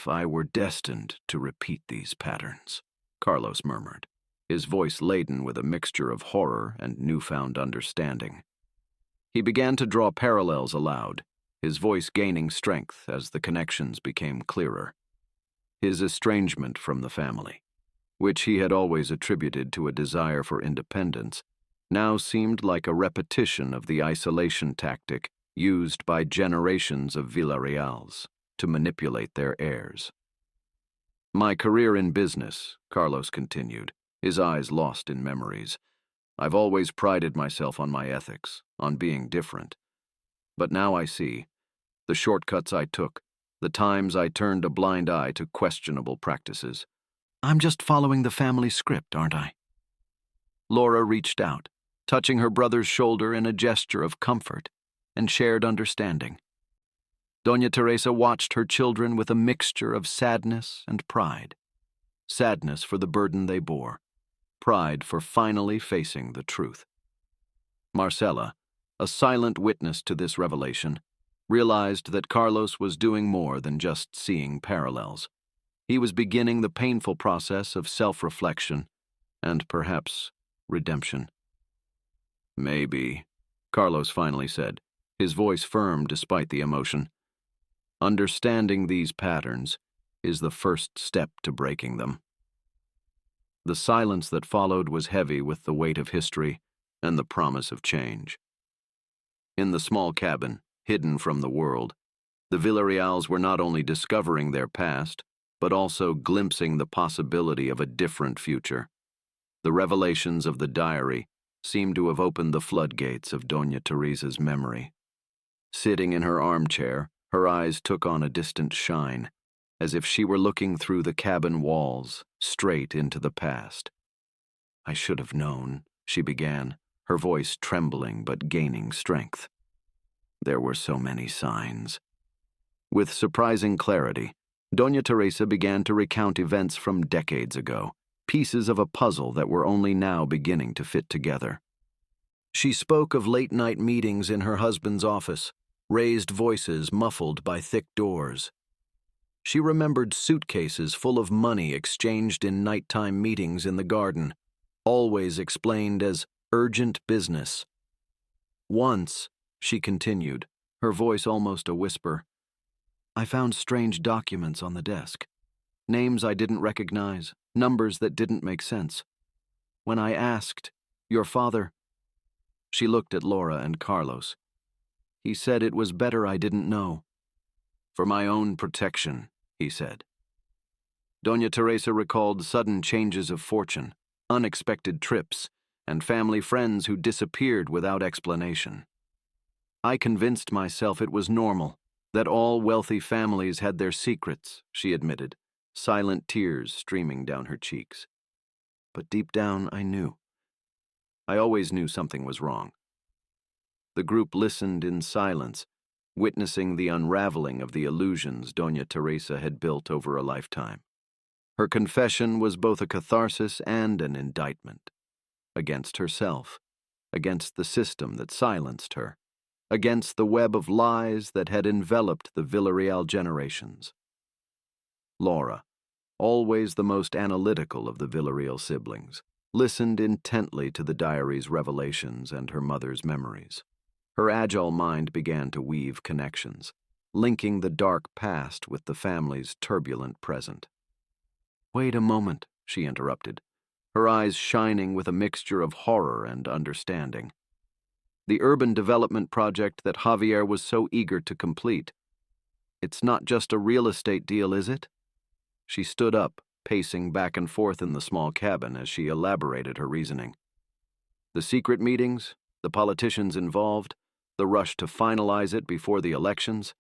I were destined to repeat these patterns," Carlos murmured, his voice laden with a mixture of horror and newfound understanding. He began to draw parallels aloud, his voice gaining strength as the connections became clearer. His estrangement from the family, which he had always attributed to a desire for independence, now seemed like a repetition of the isolation tactic used by generations of Villarreals to manipulate their heirs. "My career in business," Carlos continued, his eyes lost in memories. "I've always prided myself on my ethics, on being different. But now I see the shortcuts I took, the times I turned a blind eye to questionable practices. I'm just following the family script, aren't I?" Laura reached out, touching her brother's shoulder in a gesture of comfort and shared understanding. Doña Teresa watched her children with a mixture of sadness and pride. Sadness for the burden they bore, pride for finally facing the truth. Marcella, a silent witness to this revelation, realized that Carlos was doing more than just seeing parallels. He was beginning the painful process of self-reflection and perhaps redemption. "Maybe," Carlos finally said, his voice firm despite the emotion. "Understanding these patterns is the first step to breaking them." The silence that followed was heavy with the weight of history and the promise of change. In the small cabin, hidden from the world, the Villarreals were not only discovering their past, but also glimpsing the possibility of a different future. The revelations of the diary seemed to have opened the floodgates of Doña Teresa's memory. Sitting in her armchair, her eyes took on a distant shine, as if she were looking through the cabin walls, straight into the past. "I should have known," she began, her voice trembling but gaining strength. "There were so many signs. With surprising clarity, Doña Teresa began to recount events from decades ago, pieces of a puzzle that were only now beginning to fit together. She spoke of late-night meetings in her husband's office, raised voices muffled by thick doors. She remembered suitcases full of money exchanged in nighttime meetings in the garden, always explained as urgent business. Once, she continued, her voice almost a whisper, I found strange documents on the desk. Names I didn't recognize, numbers that didn't make sense. When I asked, your father... She looked at Laura and Carlos. He said it was better I didn't know. For my own protection, he said. Doña Teresa recalled sudden changes of fortune, unexpected trips, and family friends who disappeared without explanation. I convinced myself it was normal, that all wealthy families had their secrets, she admitted, silent tears streaming down her cheeks. But deep down, I knew. I always knew something was wrong. The group listened in silence, witnessing the unraveling of the illusions Doña Teresa had built over a lifetime. Her confession was both a catharsis and an indictment. Against herself, against the system that silenced her, against the web of lies that had enveloped the Villarreal generations. Laura, always the most analytical of the Villarreal siblings, listened intently to the diary's revelations and her mother's memories. Her agile mind began to weave connections, linking the dark past with the family's turbulent present. Wait a moment, she interrupted, her eyes shining with a mixture of horror and understanding. The urban development project that Javier was so eager to complete. It's not just a real estate deal, is it? She stood up, pacing back and forth in the small cabin as she elaborated her reasoning. The secret meetings, the politicians involved, the rush to finalize it before the elections,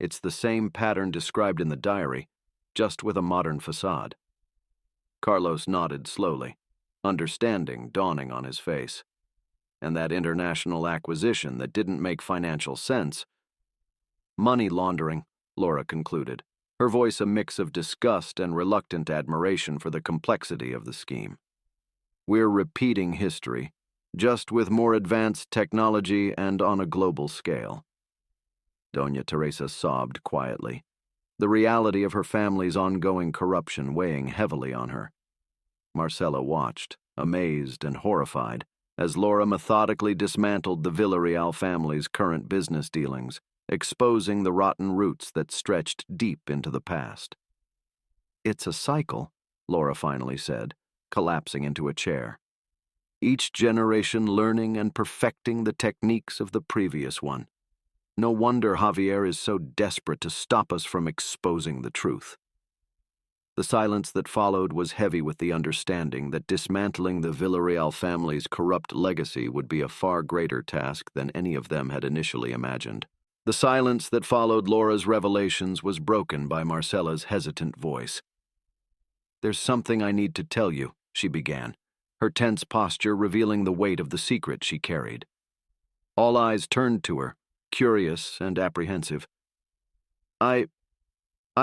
it's the same pattern described in the diary, just with a modern facade. Carlos nodded slowly, understanding dawning on his face. And that international acquisition that didn't make financial sense. Money laundering, Laura concluded, her voice a mix of disgust and reluctant admiration for the complexity of the scheme. We're repeating history, just with more advanced technology and on a global scale. Doña Teresa sobbed quietly, the reality of her family's ongoing corruption weighing heavily on her. Marcela watched, amazed and horrified, as Laura methodically dismantled the Villarreal family's current business dealings, exposing the rotten roots that stretched deep into the past. It's a cycle, Laura finally said, collapsing into a chair. Each generation learning and perfecting the techniques of the previous one. No wonder Javier is so desperate to stop us from exposing the truth. The silence that followed was heavy with the understanding that dismantling the Villarreal family's corrupt legacy would be a far greater task than any of them had initially imagined. The silence that followed Laura's revelations was broken by Marcela's hesitant voice. There's something I need to tell you, she began, her tense posture revealing the weight of the secret she carried. All eyes turned to her, curious and apprehensive. I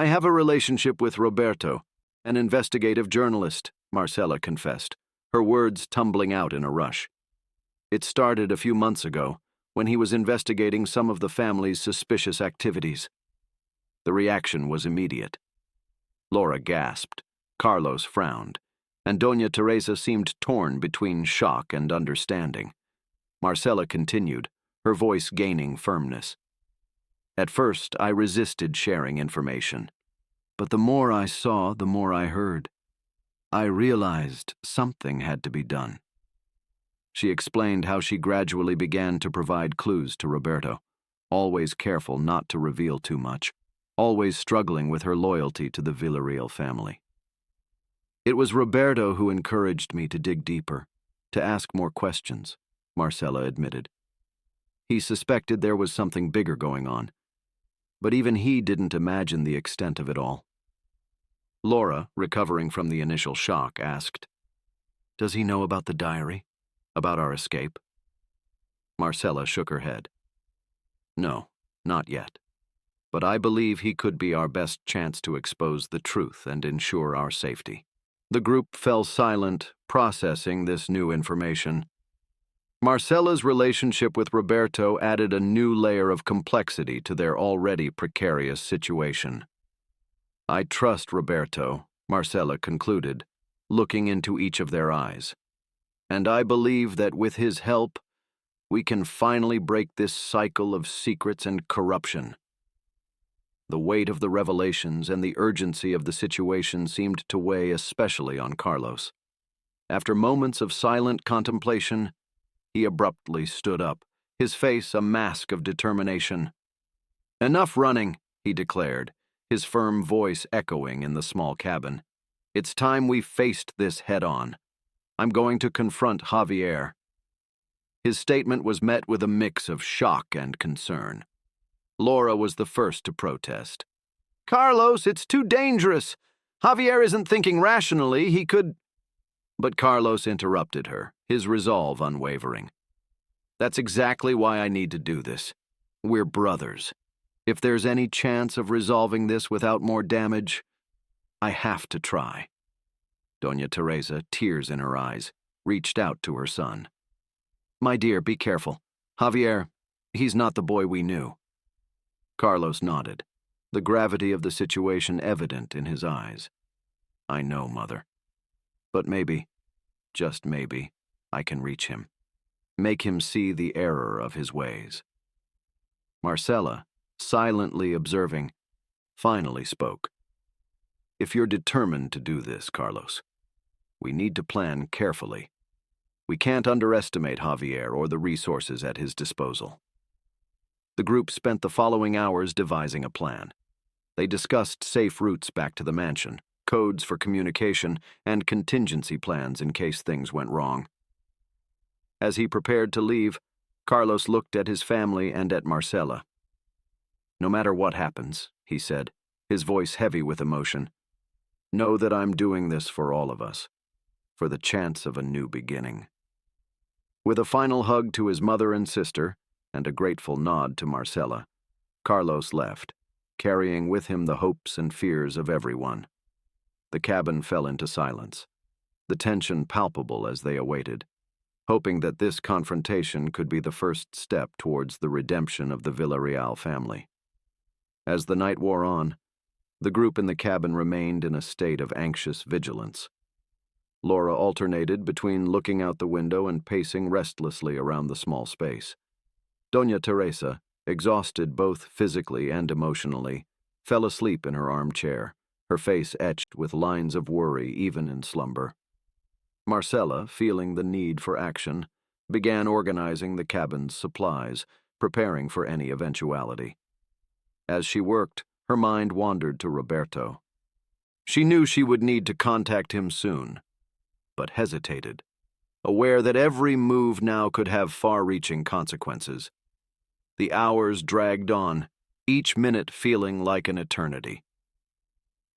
have a relationship with Roberto, an investigative journalist, Marcela confessed, her words tumbling out in a rush. It started a few months ago, when he was investigating some of the family's suspicious activities. The reaction was immediate. Laura gasped, Carlos frowned, and Doña Teresa seemed torn between shock and understanding. Marcela continued, her voice gaining firmness. At first, I resisted sharing information. But the more I saw, the more I heard. I realized something had to be done. She explained how she gradually began to provide clues to Roberto, always careful not to reveal too much, always struggling with her loyalty to the Villarreal family. It was Roberto who encouraged me to dig deeper, to ask more questions, Marcela admitted. He suspected there was something bigger going on, but even he didn't imagine the extent of it all. Laura, recovering from the initial shock, asked, Does he know about the diary? About our escape? Marcela shook her head. No, not yet. but I believe he could be our best chance to expose the truth and ensure our safety." The group fell silent, processing this new information. Marcella's relationship with Roberto added a new layer of complexity to their already precarious situation. "I trust Roberto," Marcella concluded, looking into each of their eyes. "And I believe that with his help, we can finally break this cycle of secrets and corruption." The weight of the revelations and the urgency of the situation seemed to weigh especially on Carlos. After moments of silent contemplation, he abruptly stood up, his face a mask of determination. "Enough running," he declared, his firm voice echoing in the small cabin. "It's time we faced this head-on. I'm going to confront Javier." His statement was met with a mix of shock and concern. Laura was the first to protest. "Carlos, it's too dangerous. Javier isn't thinking rationally. He could—" But Carlos interrupted her, his resolve unwavering. "That's exactly why I need to do this. We're brothers. If there's any chance of resolving this without more damage, I have to try." Doña Teresa, tears in her eyes, reached out to her son. "My dear, be careful. Javier, he's not the boy we knew." Carlos nodded, the gravity of the situation evident in his eyes. "I know, Mother. But maybe, just maybe, I can reach him. Make him see the error of his ways." Marcella, silently observing, finally spoke. "If you're determined to do this, Carlos, we need to plan carefully. We can't underestimate Javier or the resources at his disposal." The group spent the following hours devising a plan. They discussed safe routes back to the mansion, codes for communication, and contingency plans in case things went wrong. As he prepared to leave, Carlos looked at his family and at Marcella. "No matter what happens," he said, his voice heavy with emotion, "know that I'm doing this for all of us, for the chance of a new beginning." With a final hug to his mother and sister, and a grateful nod to Marcella, Carlos left, carrying with him the hopes and fears of everyone. The cabin fell into silence, the tension palpable as they awaited, hoping that this confrontation could be the first step towards the redemption of the Villarreal family. As the night wore on, the group in the cabin remained in a state of anxious vigilance. Laura alternated between looking out the window and pacing restlessly around the small space. Doña Teresa, exhausted both physically and emotionally, fell asleep in her armchair, her face etched with lines of worry even in slumber. Marcella, feeling the need for action, began organizing the cabin's supplies, preparing for any eventuality. As she worked, her mind wandered to Roberto. She knew she would need to contact him soon, but hesitated, aware that every move now could have far-reaching consequences. The hours dragged on, each minute feeling like an eternity.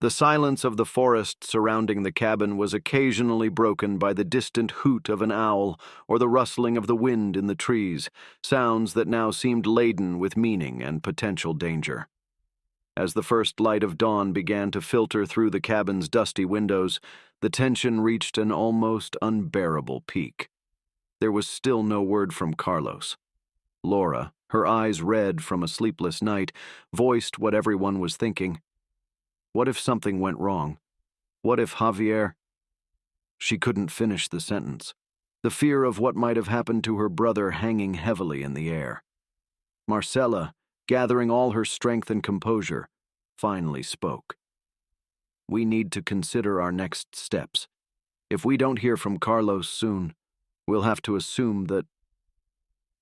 The silence of the forest surrounding the cabin was occasionally broken by the distant hoot of an owl or the rustling of the wind in the trees, sounds that now seemed laden with meaning and potential danger. As the first light of dawn began to filter through the cabin's dusty windows, the tension reached an almost unbearable peak. There was still no word from Carlos. Laura, her eyes red from a sleepless night, voiced what everyone was thinking. What if something went wrong? What if Javier— She couldn't finish the sentence, the fear of what might have happened to her brother hanging heavily in the air. Marcella, gathering all her strength and composure, finally spoke. "We need to consider our next steps. If we don't hear from Carlos soon, we'll have to assume that—"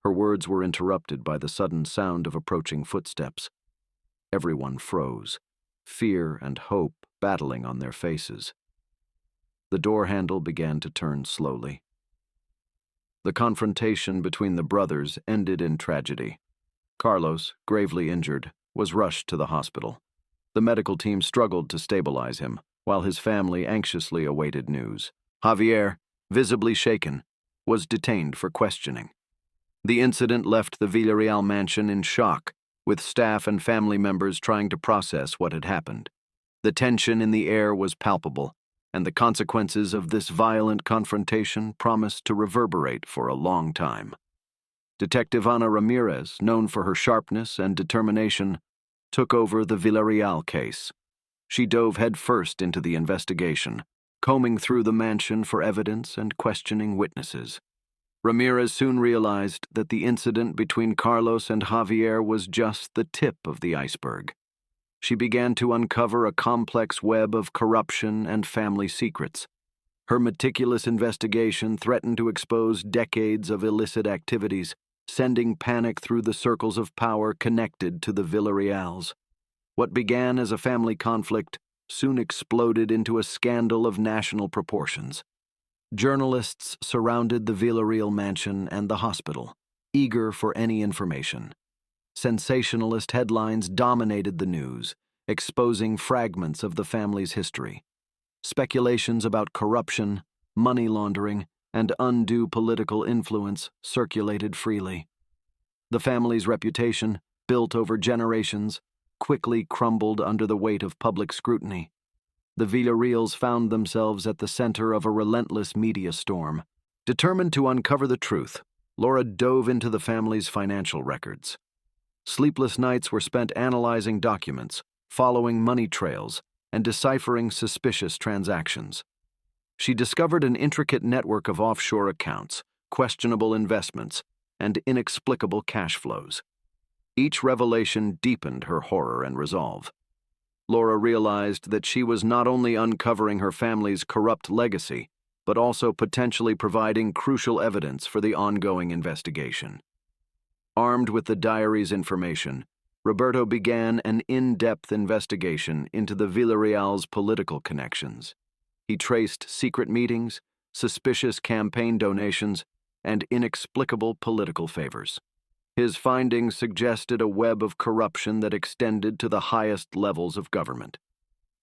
Her words were interrupted by the sudden sound of approaching footsteps. Everyone froze, fear and hope battling on their faces. The door handle began to turn slowly. The confrontation between the brothers ended in tragedy. Carlos, gravely injured, was rushed to the hospital. The medical team struggled to stabilize him, while his family anxiously awaited news. Javier, visibly shaken, was detained for questioning. The incident left the Villarreal mansion in shock, with staff and family members trying to process what had happened. The tension in the air was palpable, and the consequences of this violent confrontation promised to reverberate for a long time. Detective Ana Ramirez, known for her sharpness and determination, took over the Villarreal case. She dove headfirst into the investigation, combing through the mansion for evidence and questioning witnesses. Ramirez soon realized that the incident between Carlos and Javier was just the tip of the iceberg. She began to uncover a complex web of corruption and family secrets. Her meticulous investigation threatened to expose decades of illicit activities, sending panic through the circles of power connected to the Villarreals. What began as a family conflict soon exploded into a scandal of national proportions. Journalists surrounded the Villarreal mansion and the hospital, eager for any information. Sensationalist headlines dominated the news, exposing fragments of the family's history. Speculations about corruption, money laundering, and undue political influence circulated freely. The family's reputation, built over generations, quickly crumbled under the weight of public scrutiny. The Villarreals found themselves at the center of a relentless media storm. Determined to uncover the truth, Laura dove into the family's financial records. Sleepless nights were spent analyzing documents, following money trails, and deciphering suspicious transactions. She discovered an intricate network of offshore accounts, questionable investments, and inexplicable cash flows. Each revelation deepened her horror and resolve. Laura realized that she was not only uncovering her family's corrupt legacy, but also potentially providing crucial evidence for the ongoing investigation. Armed with the diary's information, Roberto began an in-depth investigation into the Villarreal's political connections. He traced secret meetings, suspicious campaign donations, and inexplicable political favors. His findings suggested a web of corruption that extended to the highest levels of government.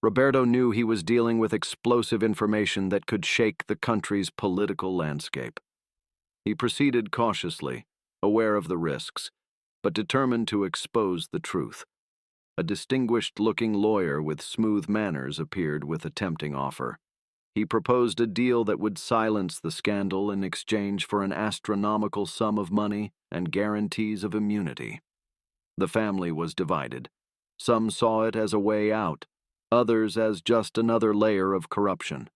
Roberto knew he was dealing with explosive information that could shake the country's political landscape. He proceeded cautiously, aware of the risks, but determined to expose the truth. A distinguished-looking lawyer with smooth manners appeared with a tempting offer. He proposed a deal that would silence the scandal in exchange for an astronomical sum of money and guarantees of immunity. The family was divided. Some saw it as a way out, others as just another layer of corruption.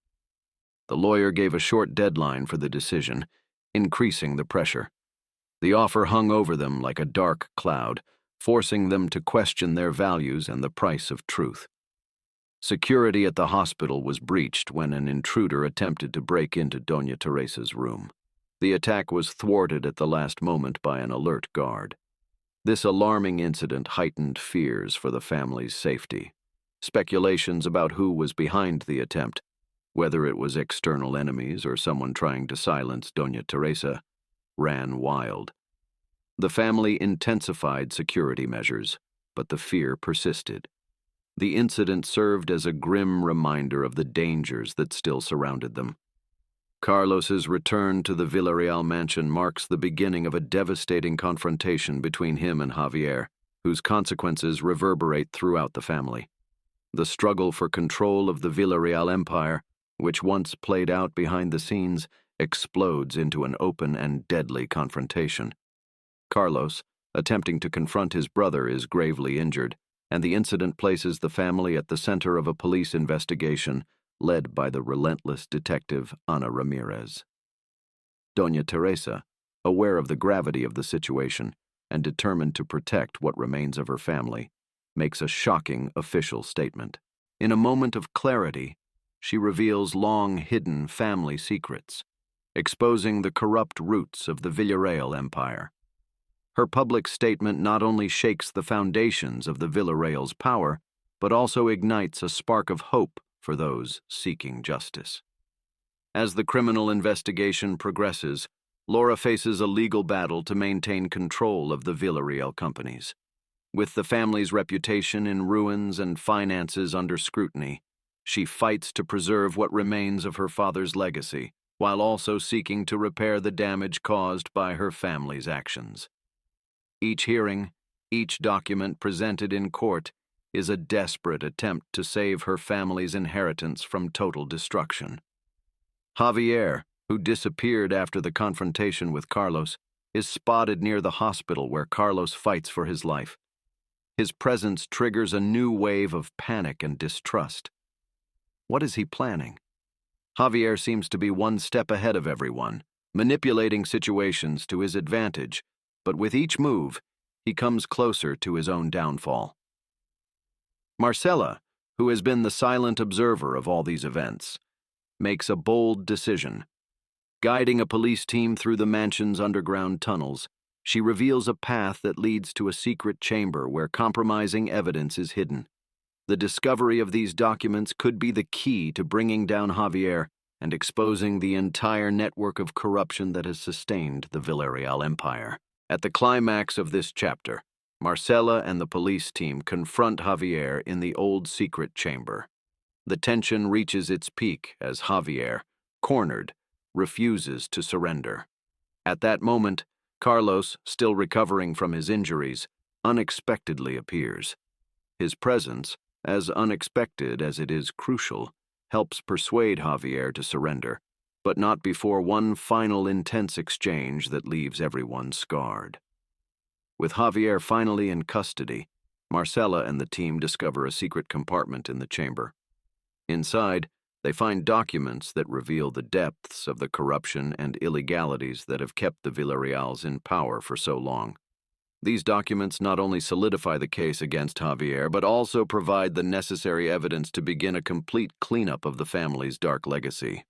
The lawyer gave a short deadline for the decision, increasing the pressure. The offer hung over them like a dark cloud, forcing them to question their values and the price of truth. Security at the hospital was breached when an intruder attempted to break into Doña Teresa's room. The attack was thwarted at the last moment by an alert guard. This alarming incident heightened fears for the family's safety. Speculations about who was behind the attempt, whether it was external enemies or someone trying to silence Doña Teresa, ran wild. The family intensified security measures, but the fear persisted. The incident served as a grim reminder of the dangers that still surrounded them. Carlos's return to the Villarreal mansion marks the beginning of a devastating confrontation between him and Javier, whose consequences reverberate throughout the family. The struggle for control of the Villarreal empire, which once played out behind the scenes, explodes into an open and deadly confrontation. Carlos, attempting to confront his brother, is gravely injured, and the incident places the family at the center of a police investigation led by the relentless detective Ana Ramirez. Doña Teresa, aware of the gravity of the situation and determined to protect what remains of her family, makes a shocking official statement. In a moment of clarity, she reveals long-hidden family secrets, exposing the corrupt roots of the Villarreal empire. Her public statement not only shakes the foundations of the Villarreal's power, but also ignites a spark of hope for those seeking justice. As the criminal investigation progresses, Laura faces a legal battle to maintain control of the Villarreal companies. With the family's reputation in ruins and finances under scrutiny, she fights to preserve what remains of her father's legacy, while also seeking to repair the damage caused by her family's actions. Each hearing, Each document presented in court is a desperate attempt to save her family's inheritance from total destruction. Javier, who disappeared after the confrontation with Carlos, is spotted near the hospital where Carlos fights for his life. His presence triggers a new wave of panic and distrust. What is he planning? Javier seems to be one step ahead of everyone, manipulating situations to his advantage, but with each move, he comes closer to his own downfall. Marcela, who has been the silent observer of all these events, makes a bold decision. Guiding a police team through the mansion's underground tunnels, she reveals a path that leads to a secret chamber where compromising evidence is hidden. The discovery of these documents could be the key to bringing down Javier and exposing the entire network of corruption that has sustained the Villarreal Empire. At the climax of this chapter, Marcela and the police team confront Javier in the old secret chamber. The tension reaches its peak as Javier, cornered, refuses to surrender. At that moment, Carlos, still recovering from his injuries, unexpectedly appears. His presence, as unexpected as it is crucial, helps persuade Javier to surrender, but not before one final intense exchange that leaves everyone scarred. With Javier finally in custody, Marcela and the team discover a secret compartment in the chamber. Inside, they find documents that reveal the depths of the corruption and illegalities that have kept the Villarreals in power for so long. These documents not only solidify the case against Javier, but also provide the necessary evidence to begin a complete cleanup of the family's dark legacy.